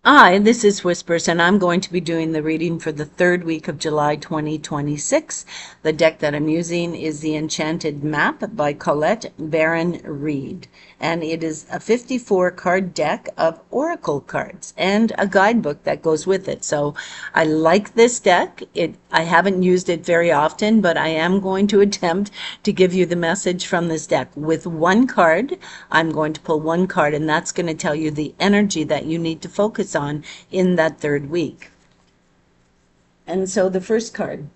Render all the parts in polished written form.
Hi, this is Whispers, and I'm going to be doing the reading for the third week of July 2026. The deck that I'm using is the Enchanted Map by Colette Baron Reed, and it is a 54 card deck of oracle cards and a guidebook that goes with it. So I like this deck. I haven't used it very often, but I am going to attempt to give you the message from this deck. With one card, I'm going to pull one card, and that's going to tell you the energy that you need to focus on in that third week. And so the first card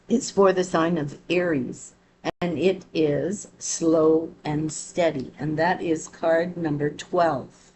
is for the sign of Aries, and it is slow and steady, and that is card number 12.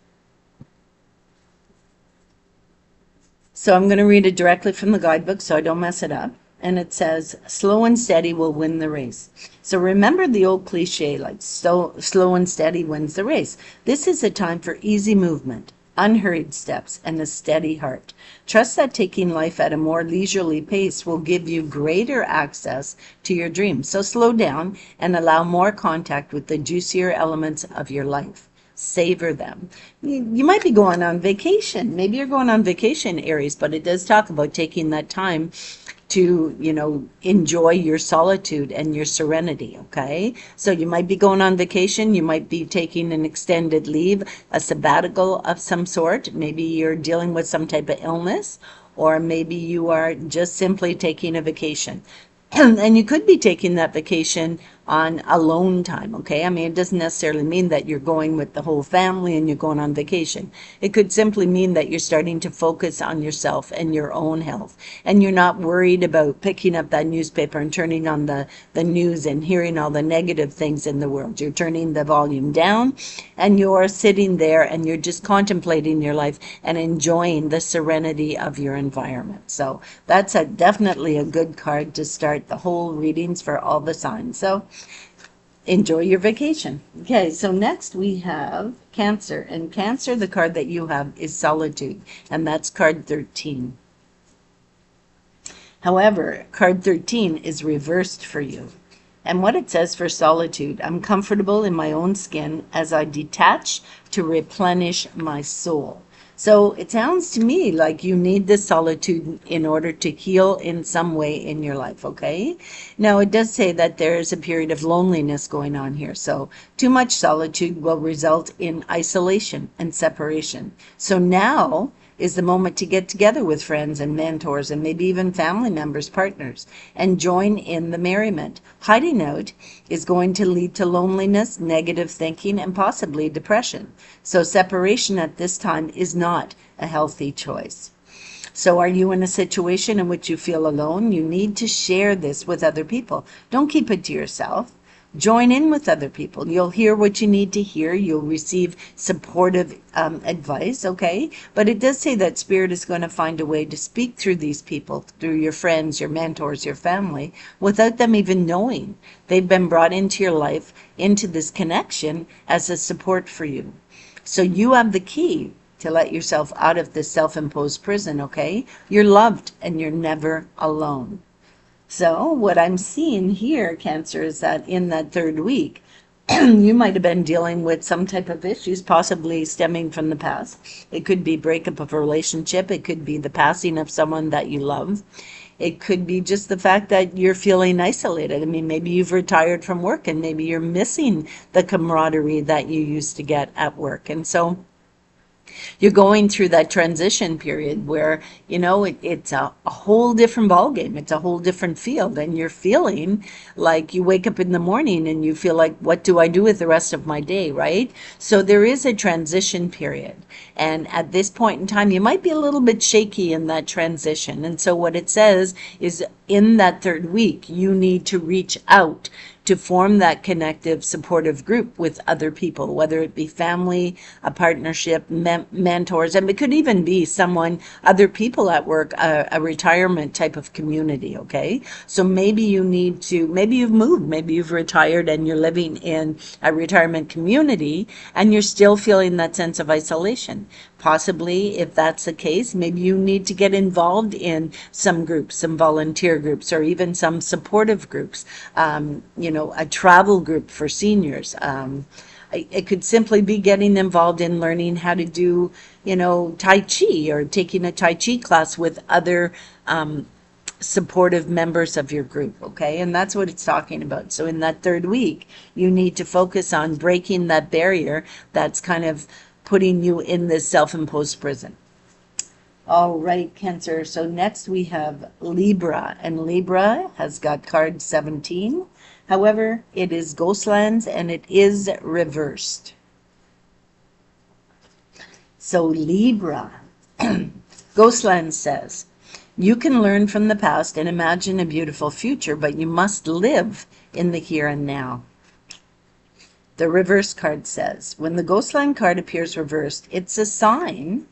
So I'm going to read it directly from the guidebook so I don't mess it up. And it says, slow and steady will win the race. So remember the old cliche, like slow and steady wins the race. This is a time for easy movement, unhurried steps, and a steady heart. Trust that taking life at a more leisurely pace will give you greater access to your dreams. So slow down and allow more contact with the juicier elements of your life. Savor them. You might be going on vacation. Maybe you're going on vacation, Aries, but it does talk about taking that time to, enjoy your solitude and your serenity, okay? So you might be going on vacation, you might be taking an extended leave, a sabbatical of some sort. Maybe you're dealing with some type of illness, or maybe you are just simply taking a vacation. And you could be taking that vacation on alone time, okay? I mean, it doesn't necessarily mean that you're going with the whole family and you're going on vacation. It could simply mean that you're starting to focus on yourself and your own health, and you're not worried about picking up that newspaper and turning on the news and hearing all the negative things in the world. You're turning the volume down, and you're sitting there and you're just contemplating your life and enjoying the serenity of your environment. So that's definitely a good card to start the whole readings for all the signs. So enjoy your vacation. Okay, so next we have Cancer. And Cancer, the card that you have is Solitude, and that's card 13. However, card 13 is reversed for you. And what it says for Solitude, I'm comfortable in my own skin as I detach to replenish my soul. So it sounds to me like you need this solitude in order to heal in some way in your life, okay? Now, it does say that there's a period of loneliness going on here. So too much solitude will result in isolation and separation. So now is the moment to get together with friends and mentors and maybe even family members, partners, and join in the merriment. Hiding out is going to lead to loneliness, negative thinking, and possibly depression. So separation at this time is not a healthy choice. So are you in a situation in which you feel alone? You need to share this with other people. Don't keep it to yourself. Join in with other people. You'll hear what you need to hear. You'll receive supportive advice, okay? But it does say that Spirit is going to find a way to speak through these people, through your friends, your mentors, your family, without them even knowing. They've been brought into your life, into this connection as a support for you. So you have the key to let yourself out of this self-imposed prison, okay? You're loved and you're never alone. So what I'm seeing here, Cancer, is that in that third week, you might have been dealing with some type of issues, possibly stemming from the past. It could be breakup of a relationship. It could be the passing of someone that you love. It could be just the fact that you're feeling isolated. I mean, maybe you've retired from work and maybe you're missing the camaraderie that you used to get at work. And so you're going through that transition period where, it's a whole different ballgame. It's a whole different field. And you're feeling like you wake up in the morning and you feel like, what do I do with the rest of my day, right? So there is a transition period. And at this point in time, you might be a little bit shaky in that transition. And so what it says is in that third week, you need to reach out to form that connective, supportive group with other people, whether it be family, a partnership, mentors, and it could even be other people at work, a retirement type of community, okay? So maybe maybe you've moved, maybe you've retired and you're living in a retirement community and you're still feeling that sense of isolation. Possibly, if that's the case, maybe you need to get involved in some groups, some volunteer groups, or even some supportive groups, a travel group for seniors, It could simply be getting involved in learning how to do, Tai Chi, or taking a Tai Chi class with other supportive members of your group, okay? And that's what it's talking about. So in that third week, you need to focus on breaking that barrier that's kind of putting you in this self-imposed prison. All right, Cancer. So next we have Libra, and Libra has got card 17. However, it is Ghostlands and it is reversed. So Libra, Ghostlands says, you can learn from the past and imagine a beautiful future, but you must live in the here and now. The reverse card says, when the Ghostland card appears reversed, it's a sign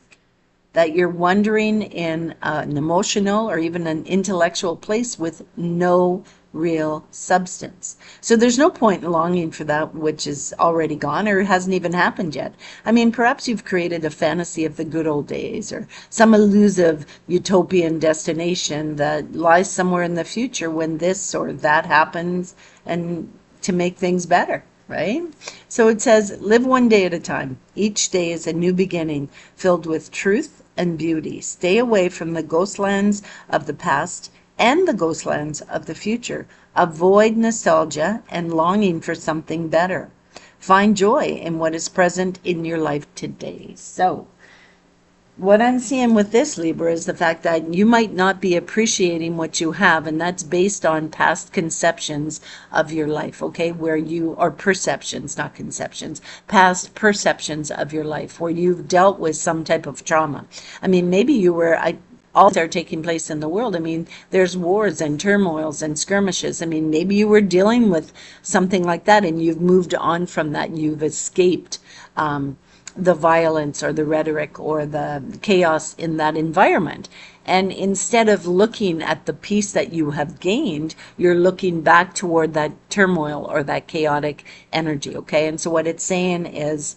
that you're wandering in an emotional or even an intellectual place with no real substance. So there's no point in longing for that which is already gone or hasn't even happened yet. I mean, perhaps you've created a fantasy of the good old days or some elusive utopian destination that lies somewhere in the future when this or that happens, and to make things better. Right? So it says, live one day at a time. Each day is a new beginning filled with truth and beauty. Stay away from the ghostlands of the past and the ghostlands of the future. Avoid nostalgia and longing for something better. Find joy in what is present in your life today. So what I'm seeing with this, Libra, is the fact that you might not be appreciating what you have, and that's based on past conceptions of your life, okay, where you, or perceptions, not conceptions, past perceptions of your life, where you've dealt with some type of trauma. I mean, maybe you were, all that are taking place in the world. I mean, there's wars and turmoils and skirmishes. I mean, maybe you were dealing with something like that, and you've moved on from that. You've escaped the violence or the rhetoric or the chaos in that environment. And instead of looking at the peace that you have gained, you're looking back toward that turmoil or that chaotic energy, okay? And so what it's saying is,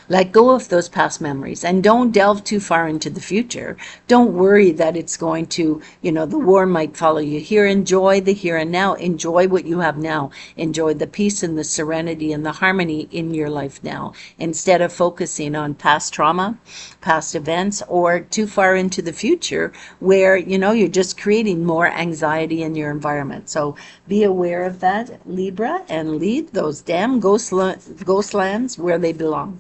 let go of those past memories and don't delve too far into the future. Don't worry that it's going to, the war might follow you here. Enjoy the here and now. Enjoy what you have now. Enjoy the peace and the serenity and the harmony in your life now, instead of focusing on past trauma, past events, or too far into the future where, you're just creating more anxiety in your environment. So be aware of that, Libra, and leave those damn ghostlands where they belong.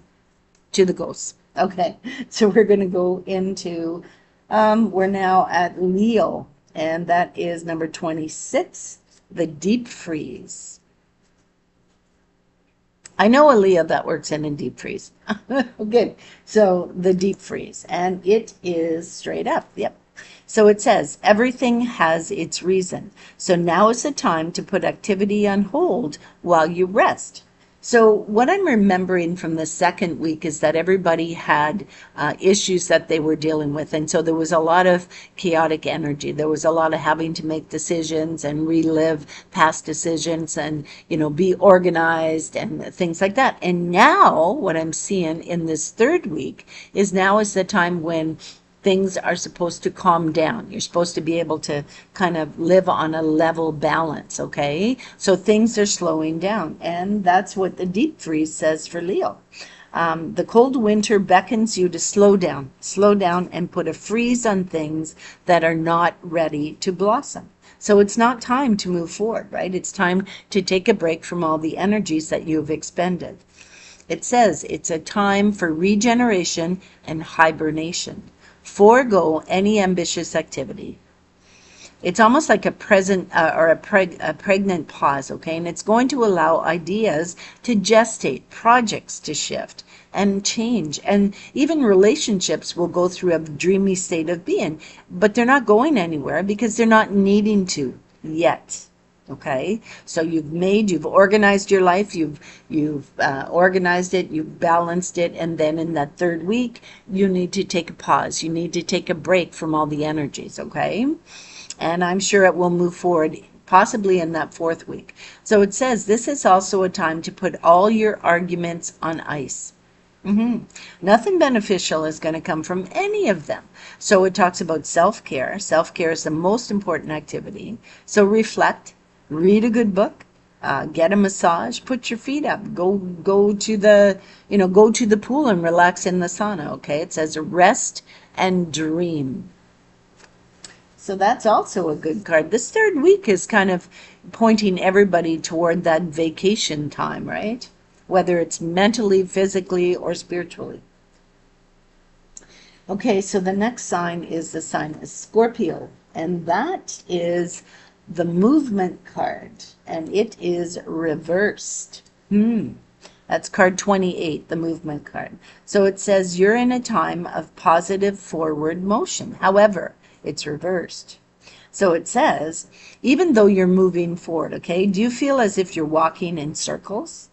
To the ghosts. Okay, so we're going to go into, we're now at Leo, and that is number 26, the deep freeze. I know a Leo that works in a deep freeze. Good. So the deep freeze, and it is straight up. Yep. So it says, everything has its reason. So now is the time to put activity on hold while you rest. So what I'm remembering from the second week is that everybody had issues that they were dealing with. And so there was a lot of chaotic energy. There was a lot of having to make decisions and relive past decisions and, be organized and things like that. And now what I'm seeing in this third week is now is the time when things are supposed to calm down. You're supposed to be able to kind of live on a level balance, okay? So things are slowing down, and that's what the deep freeze says for Leo. The cold winter beckons you to slow down and put a freeze on things that are not ready to blossom. So it's not time to move forward, right? It's time to take a break from all the energies that you've expended. It says it's a time for regeneration and hibernation. Forego any ambitious activity. It's almost like a present or a pregnant pause, okay? And it's going to allow ideas to gestate, projects to shift and change, and even relationships will go through a dreamy state of being, but they're not going anywhere because they're not needing to yet. Okay, so you've organized your life, you've organized it, you've balanced it, and then in that third week, you need to take a pause. You need to take a break from all the energies, okay? And I'm sure it will move forward, possibly in that fourth week. So it says this is also a time to put all your arguments on ice. Nothing beneficial is going to come from any of them. So it talks about self-care. Self-care is the most important activity. So reflect. Read a good book, Get a massage, put your feet up, go to the, go to the pool and relax in the sauna, okay? It says rest and dream. So that's also a good card. This third week is kind of pointing everybody toward that vacation time, right? Whether it's mentally, physically, or spiritually. Okay, so the next sign is the sign of Scorpio, and that is the movement card, and it is reversed. That's card 28, the movement card. So it says you're in a time of positive forward motion. However, it's reversed. So it says, even though you're moving forward, okay, do you feel as if you're walking in circles?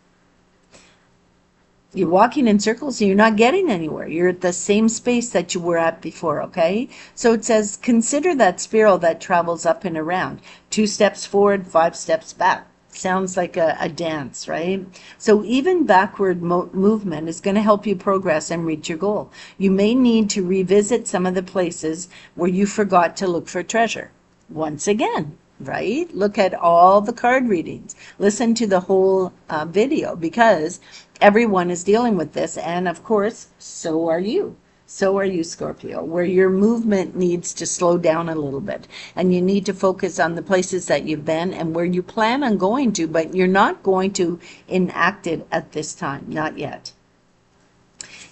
You're walking in circles and you're not getting anywhere. You're at the same space that you were at before, okay? So it says, consider that spiral that travels up and around. 2 steps forward, 5 steps back. Sounds like a dance, right? So even backward movement is going to help you progress and reach your goal. You may need to revisit some of the places where you forgot to look for treasure. Once again, right? Look at all the card readings. Listen to the whole video, because everyone is dealing with this, and of course, so are you. So are you, Scorpio, where your movement needs to slow down a little bit, and you need to focus on the places that you've been and where you plan on going to, but you're not going to enact it at this time, not yet.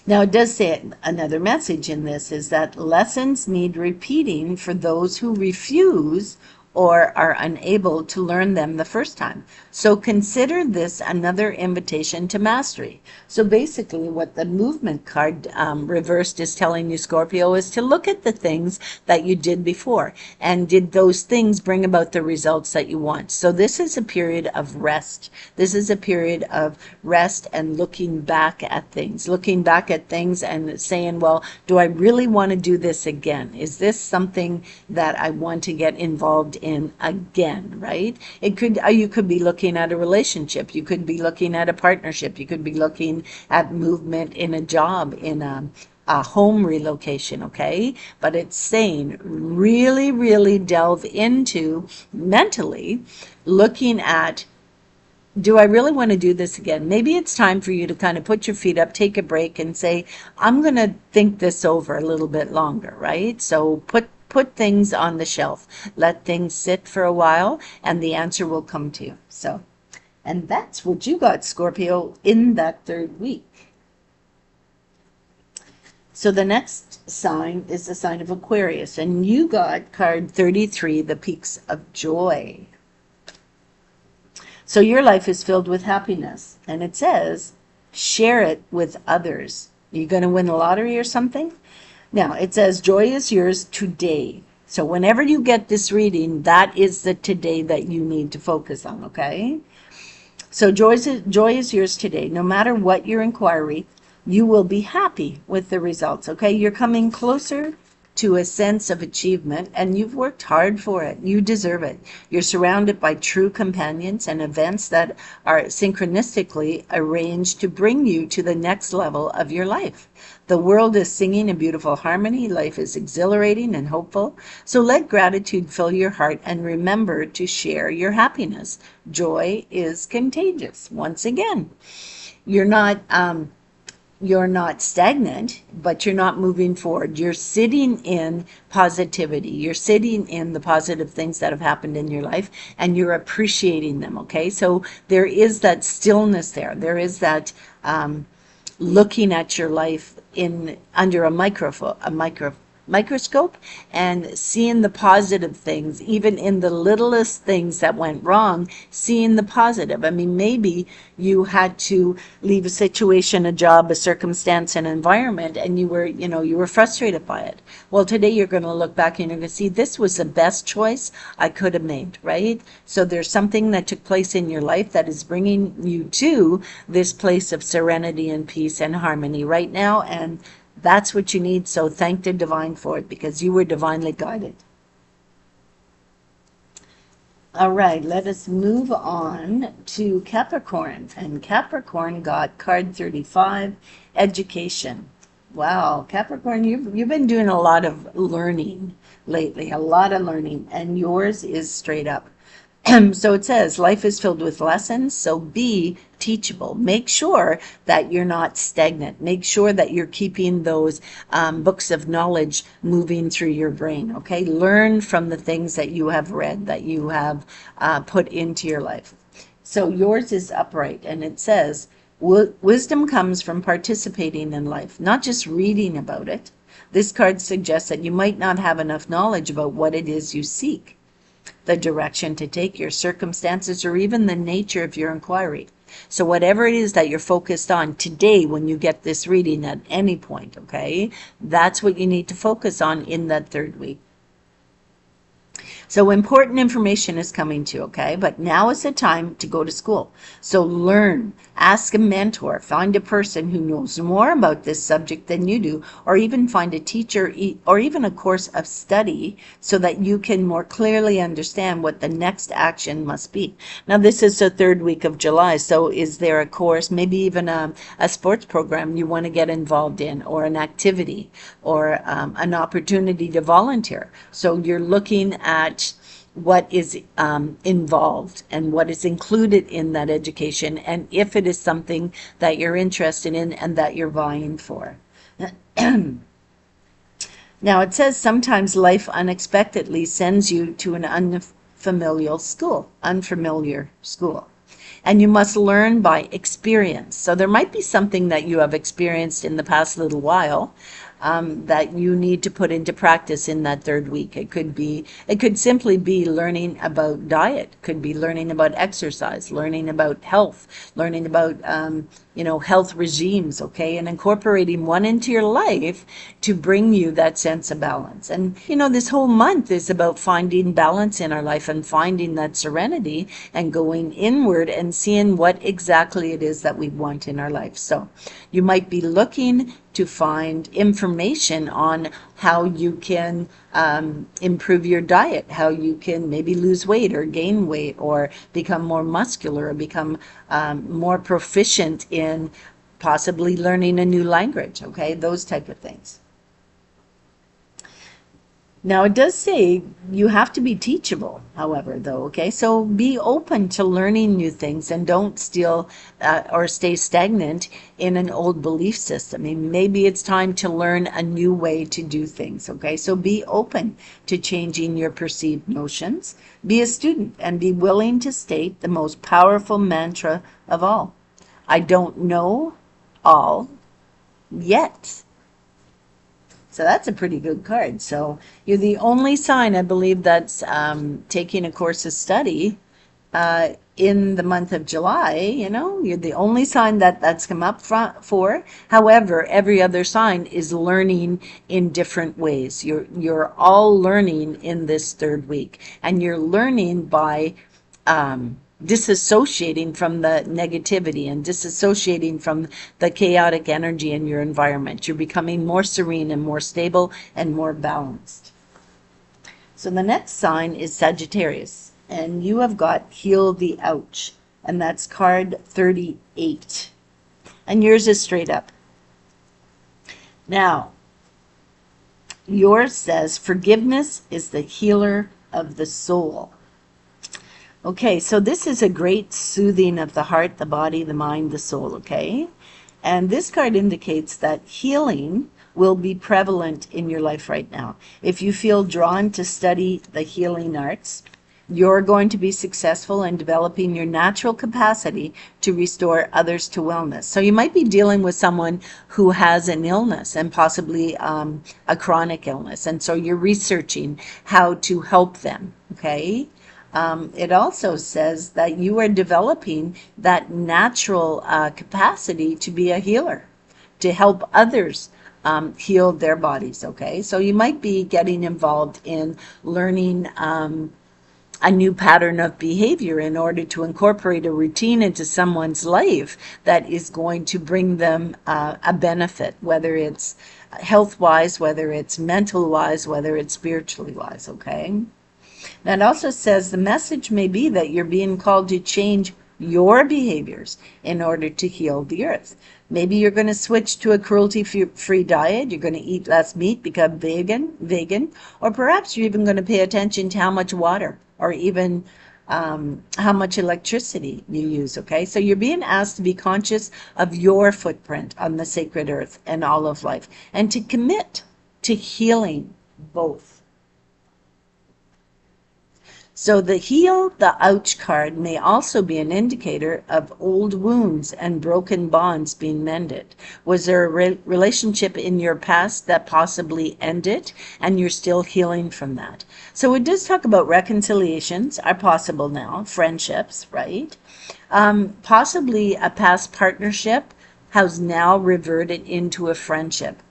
Now, it does say another message in this is that lessons need repeating for those who refuse or are unable to learn them the first time. So consider this another invitation to mastery. So basically what the movement card reversed is telling you, Scorpio, is to look at the things that you did before, and did those things bring about the results that you want. So this is a period of rest. This is a period of rest and looking back at things and saying, well, do I really want to do this again? Is this something that I want to get involved in again, right? It could, you could be looking at a relationship, you could be looking at a partnership, you could be looking at movement in a job, in a home relocation, okay? But it's saying really delve into mentally looking at, do I really want to do this again? Maybe it's time for you to kind of put your feet up, take a break, and say, I'm going to think this over a little bit longer, right? So put things on the shelf. Let things sit for a while, and the answer will come to you. So, and that's what you got, Scorpio, in that third week. So the next sign is the sign of Aquarius, and you got card 33, the Peaks of Joy. So your life is filled with happiness, and it says, share it with others. You're going to win the lottery or something? Now, it says, joy is yours today. So whenever you get this reading, that is the today that you need to focus on, okay? So joy is yours today. No matter what your inquiry, you will be happy with the results, okay? You're coming closer to a sense of achievement, and you've worked hard for it. You deserve it. You're surrounded by true companions and events that are synchronistically arranged to bring you to the next level of your life. The world is singing in beautiful harmony. Life is exhilarating and hopeful. So let gratitude fill your heart, and remember to share your happiness. Joy is contagious. Once again, you're not stagnant, but you're not moving forward. You're sitting in positivity. You're sitting in the positive things that have happened in your life, and you're appreciating them, okay? So there is that stillness there. There is that looking at your life under a microscope and seeing the positive things, even in the littlest things that went wrong, seeing the positive. I mean, maybe you had to leave a situation, a job, a circumstance, an environment, and you were frustrated by it. Well, today you're going to look back and you're going to see this was the best choice I could have made, right? So there's something that took place in your life that is bringing you to this place of serenity and peace and harmony right now, and that's what you need. So thank the divine for it, because you were divinely guided. All right, let us move on to Capricorn. And Capricorn got card 35, education. Wow, Capricorn, you've been doing a lot of learning lately, a lot of learning, and yours is straight up So it says, life is filled with lessons, so be teachable. Make sure that you're not stagnant. Make sure that you're keeping those books of knowledge moving through your brain, okay? Learn from the things that you have read, that you have put into your life. So yours is upright, and it says, wisdom comes from participating in life, not just reading about it. This card suggests that you might not have enough knowledge about what it is you seek, the direction to take, your circumstances, or even the nature of your inquiry. So whatever it is that you're focused on today, when you get this reading at any point, okay, that's what you need to focus on in that third week. So important information is coming to you, okay? But now is the time to go to school. So learn, ask a mentor, find a person who knows more about this subject than you do, or even find a teacher or even a course of study so that you can more clearly understand what the next action must be. Now, this is the third week of July, so is there a course, maybe even a sports program you want to get involved in, or an activity, or an opportunity to volunteer? So you're looking at what is involved and what is included in that education, and if it is something that you're interested in and that you're vying for. Now it says sometimes life unexpectedly sends you to an unfamiliar school, and you must learn by experience. So there might be something that you have experienced in the past little while that you need to put into practice in that third week. It could simply be learning about diet, could be learning about exercise, learning about health, learning about health regimes, okay, and incorporating one into your life to bring you that sense of balance. And this whole month is about finding balance in our life and finding that serenity and going inward and seeing what exactly it is that we want in our life. So you might be looking to find information on how you can improve your diet, how you can maybe lose weight or gain weight, or become more muscular, or become more proficient in possibly learning a new language, okay, those type of things. Now it does say you have to be teachable, however, though, okay? So be open to learning new things and don't or stay stagnant in an old belief system. I mean, maybe it's time to learn a new way to do things, okay? So be open to changing your perceived notions. Be a student and be willing to state the most powerful mantra of all. I don't know all yet. So that's a pretty good card. So you're the only sign, I believe, that's taking a course of study in the month of July. You're the only sign that's come up for. However, every other sign is learning in different ways. You're all learning in this third week, and you're learning by disassociating from the negativity and disassociating from the chaotic energy in your environment. You're becoming more serene and more stable and more balanced. So the next sign is Sagittarius, and you have got Heal the Ouch, and that's card 38. And yours is straight up. Now, yours says, forgiveness is the healer of the soul. Okay, so this is a great soothing of the heart, the body, the mind, the soul, okay? And this card indicates that healing will be prevalent in your life right now. If you feel drawn to study the healing arts, you're going to be successful in developing your natural capacity to restore others to wellness. So you might be dealing with someone who has an illness, and possibly a chronic illness, and so you're researching how to help them, okay? It also says that you are developing that natural capacity to be a healer, to help others heal their bodies, okay? So you might be getting involved in learning a new pattern of behavior in order to incorporate a routine into someone's life that is going to bring them a benefit, whether it's health-wise, whether it's mental-wise, whether it's spiritually-wise, okay? Now it also says the message may be that you're being called to change your behaviors in order to heal the earth. Maybe you're going to switch to a cruelty-free diet. You're going to eat less meat, become vegan, or perhaps you're even going to pay attention to how much water, or even how much electricity you use, okay? So you're being asked to be conscious of your footprint on the sacred earth and all of life, and to commit to healing both. So the heal, the ouch card may also be an indicator of old wounds and broken bonds being mended. Was there a relationship in your past that possibly ended and you're still healing from that? So it does talk about reconciliations are possible now, friendships, right? Possibly a past partnership has now reverted into a friendship.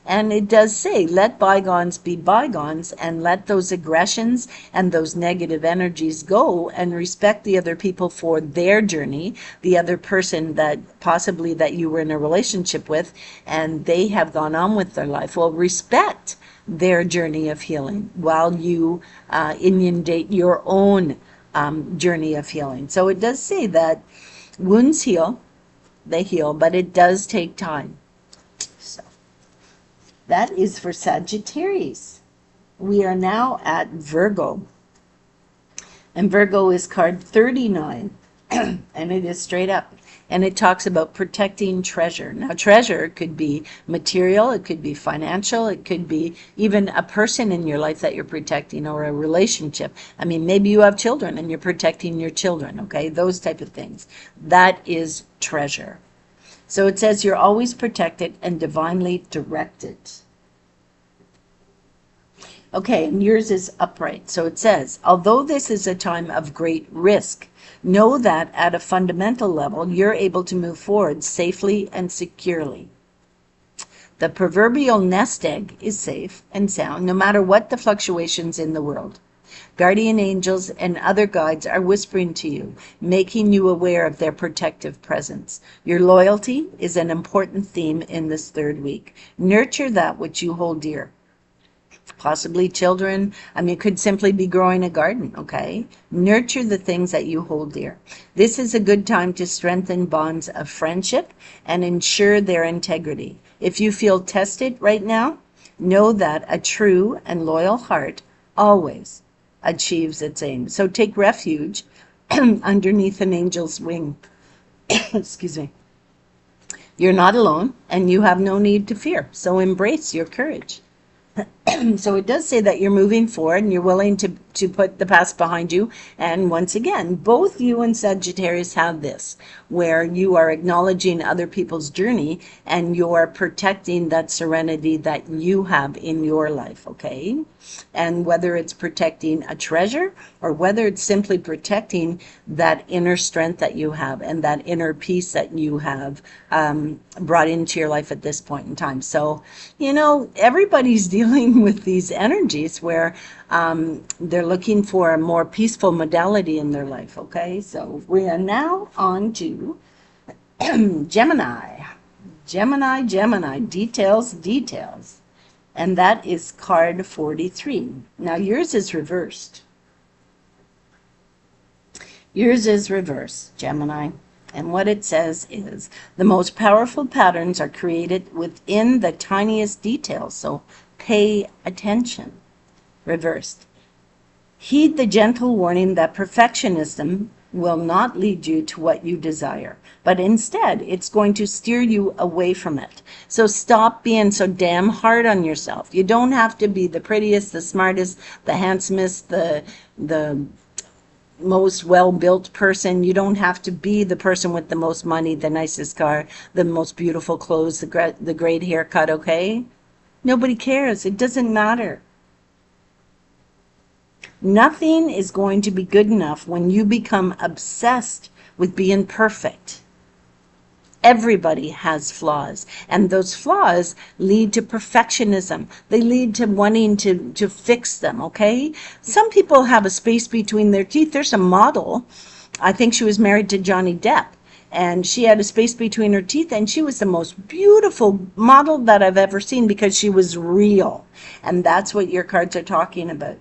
And it does say, let bygones be bygones, and let those aggressions and those negative energies go, and respect the other people for their journey, the other person that possibly that you were in a relationship with, and they have gone on with their life. Well, respect their journey of healing while you inundate your own journey of healing. So it does say that wounds heal, they heal, but it does take time. That is for Sagittarius. We are now at Virgo. And Virgo is card 39. And it is straight up. And it talks about protecting treasure. Now, treasure could be material, it could be financial, it could be even a person in your life that you're protecting, or a relationship. I mean, maybe you have children and you're protecting your children, okay? Those type of things. That is treasure. So it says you're always protected and divinely directed. Okay, and yours is upright. So it says, although this is a time of great risk, know that at a fundamental level, you're able to move forward safely and securely. The proverbial nest egg is safe and sound, no matter what the fluctuations in the world. Guardian angels and other guides are whispering to you, making you aware of their protective presence. Your loyalty is an important theme in this third week. Nurture that which you hold dear. Possibly children. I mean, it could simply be growing a garden, okay? Nurture the things that you hold dear. This is a good time to strengthen bonds of friendship and ensure their integrity. If you feel tested right now, know that a true and loyal heart always achieves its aim. So take refuge underneath an angel's wing. Excuse me. You're not alone, and you have no need to fear. So embrace your courage. So it does say that you're moving forward and you're willing to put the past behind you. And once again, both you and Sagittarius have this, where you are acknowledging other people's journey and you're protecting that serenity that you have in your life, okay? And whether it's protecting a treasure or whether it's simply protecting that inner strength that you have and that inner peace that you have brought into your life at this point in time. So, you know, everybody's dealing with these energies where they're looking for a more peaceful modality in their life, okay? So we are now on to Gemini. Gemini, details. And that is card 43. Now yours is reversed. Yours is reversed, Gemini. And what it says is, the most powerful patterns are created within the tiniest details, so pay attention. Reversed. Heed the gentle warning that perfectionism will not lead you to what you desire, but instead it's going to steer you away from it. So stop being so damn hard on yourself. You don't have to be the prettiest, the smartest, the handsomest, the most well-built person. You don't have to be the person with the most money, the nicest car, the most beautiful clothes, the great haircut, okay? Nobody cares. It doesn't matter. Nothing is going to be good enough when you become obsessed with being perfect. Everybody has flaws, and those flaws lead to perfectionism. They lead to wanting to fix them, okay? Some people have a space between their teeth. There's a model, I think she was married to Johnny Depp, and she had a space between her teeth, and she was the most beautiful model that I've ever seen because she was real. And that's what your cards are talking about.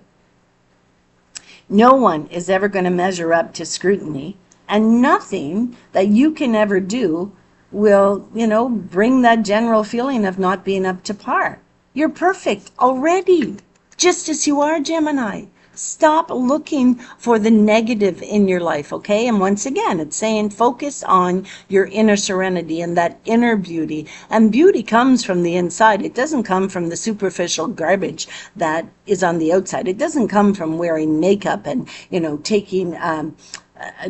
No one is ever going to measure up to scrutiny, and nothing that you can ever do will, you know, bring that general feeling of not being up to par. You're perfect already, just as you are, Gemini. Stop looking for the negative in your life, okay? And once again, it's saying focus on your inner serenity and that inner beauty. And beauty comes from the inside. It doesn't come from the superficial garbage that is on the outside. It doesn't come from wearing makeup and,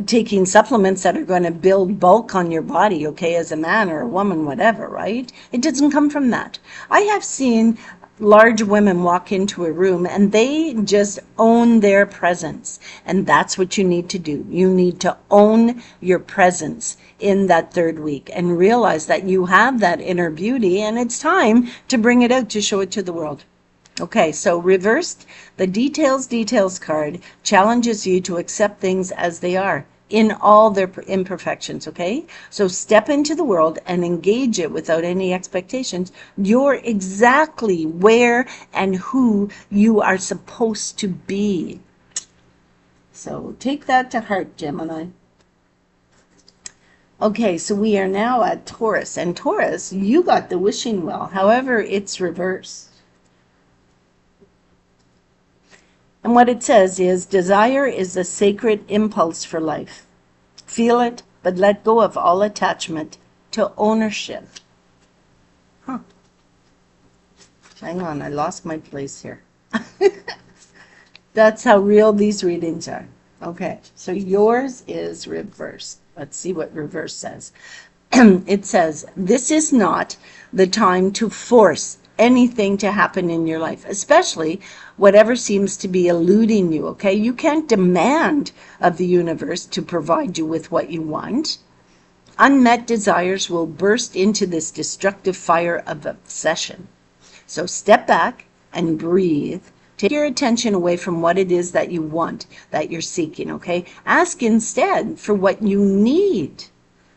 taking supplements that are going to build bulk on your body, okay, as a man or a woman, whatever, right? It doesn't come from that. I have seen large women walk into a room and they just own their presence. And that's what you need to do. You need to own your presence in that third week and realize that you have that inner beauty and it's time to bring it out, to show it to the world. Okay, so reversed, the details card challenges you to accept things as they are in all their imperfections, okay? So step into the world and engage it without any expectations. You're exactly where and who you are supposed to be. So take that to heart, Gemini. Okay, so we are now at Taurus. And Taurus, you got the wishing well. However, it's reversed. And what it says is, desire is a sacred impulse for life. Feel it, but let go of all attachment to ownership. Huh. Hang on, I lost my place here. That's how real these readings are. Okay, so yours is reversed. Let's see what reverse says. It says, this is not the time to force anything to happen in your life, especially whatever seems to be eluding you, okay? You can't demand of the universe to provide you with what you want. Unmet desires will burst into this destructive fire of obsession. So step back and breathe. Take your attention away from what it is that you want, that you're seeking, okay? Ask instead for what you need,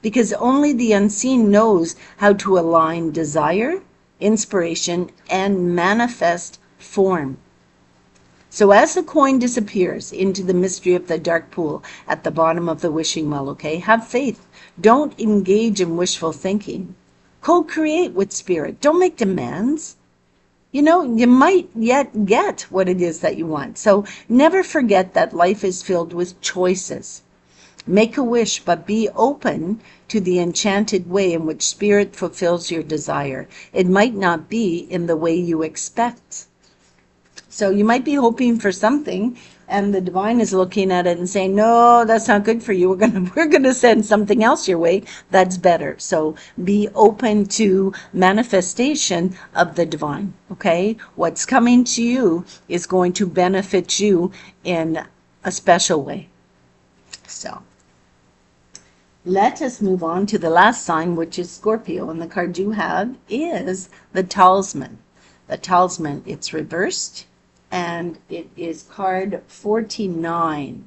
because only the unseen knows how to align desire, inspiration, and manifest form. So as the coin disappears into the mystery of the dark pool at the bottom of the wishing well, okay, have faith. Don't engage in wishful thinking. Co-create with spirit. Don't make demands. You know, you might yet get what it is that you want. So never forget that life is filled with choices. Make a wish, but be open to the enchanted way in which spirit fulfills your desire. It might not be in the way you expect. So you might be hoping for something, and the divine is looking at it and saying, no, that's not good for you. We're gonna send something else your way that's better. So be open to manifestation of the divine, okay? What's coming to you is going to benefit you in a special way. So let us move on to the last sign, which is Scorpio. And the card you have is the Talisman. The Talisman, it's reversed, and it is card 49.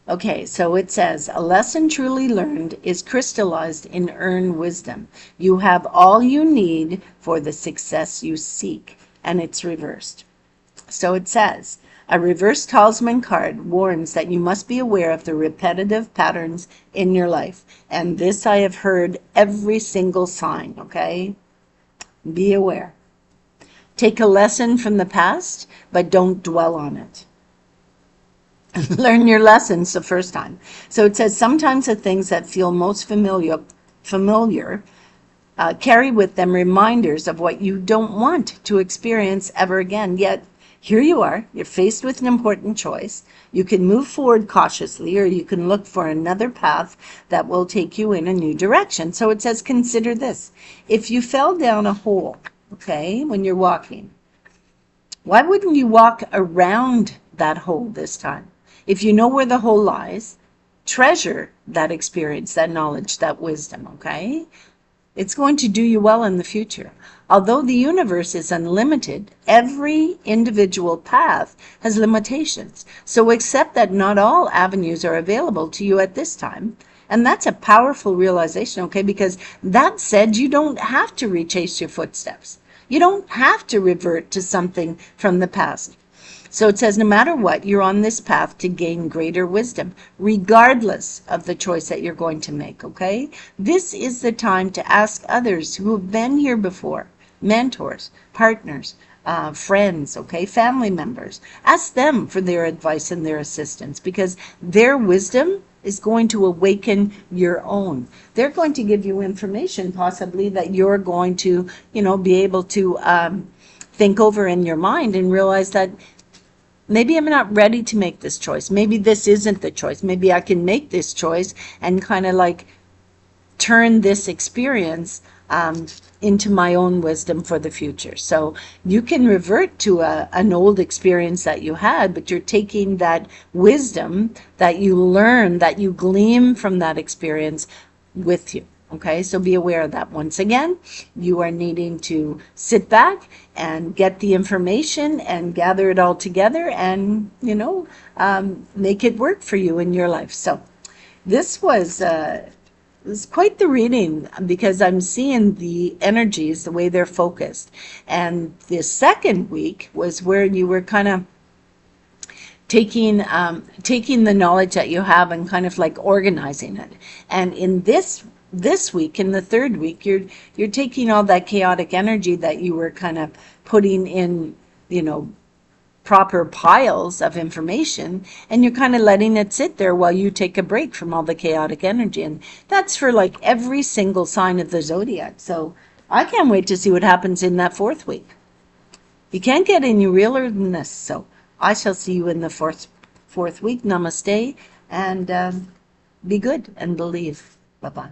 Okay, so it says, a lesson truly learned is crystallized in earned wisdom. You have all you need for the success you seek, and it's reversed. So it says, a reverse talisman card warns that you must be aware of the repetitive patterns in your life. And this I have heard every single sign, okay? Be aware. Take a lesson from the past, but don't dwell on it. Learn your lessons the first time. So it says, sometimes the things that feel most familiar carry with them reminders of what you don't want to experience ever again. Yet, here you are, you're faced with an important choice. You can move forward cautiously, or you can look for another path that will take you in a new direction. So it says, consider this. If you fell down a hole, okay, when you're walking, why wouldn't you walk around that hole this time? If you know where the hole lies, treasure that experience, that knowledge, that wisdom, okay? It's going to do you well in the future. Although the universe is unlimited, every individual path has limitations. So accept that not all avenues are available to you at this time. And that's a powerful realization, okay? Because that said, you don't have to retrace your footsteps. You don't have to revert to something from the past. So it says, no matter what, you're on this path to gain greater wisdom, regardless of the choice that you're going to make, okay? This is the time to ask others who have been here before, mentors, partners, friends, okay, family members. Ask them for their advice and their assistance, because their wisdom is going to awaken your own. They're going to give you information possibly that you're going to, be able to think over in your mind and realize that maybe I'm not ready to make this choice. Maybe this isn't the choice. Maybe I can make this choice and kind of like turn this experience into my own wisdom for the future. So you can revert to an old experience that you had, but you're taking that wisdom that you learn, that you glean from that experience with you. Okay, so be aware of that. Once again, you are needing to sit back and get the information and gather it all together and, make it work for you in your life. So this was quite the reading, because I'm seeing the energies, the way they're focused. And the second week was where you were kind of taking the knowledge that you have and kind of like organizing it. And in this week, in the third week, you're taking all that chaotic energy that you were kind of putting in, proper piles of information, and you're kind of letting it sit there while you take a break from all the chaotic energy. And that's for like every single sign of the zodiac. So I can't wait to see what happens in that fourth week. You can't get any realer than this. So I shall see you in the fourth week. Namaste, and be good and believe. Bye-bye.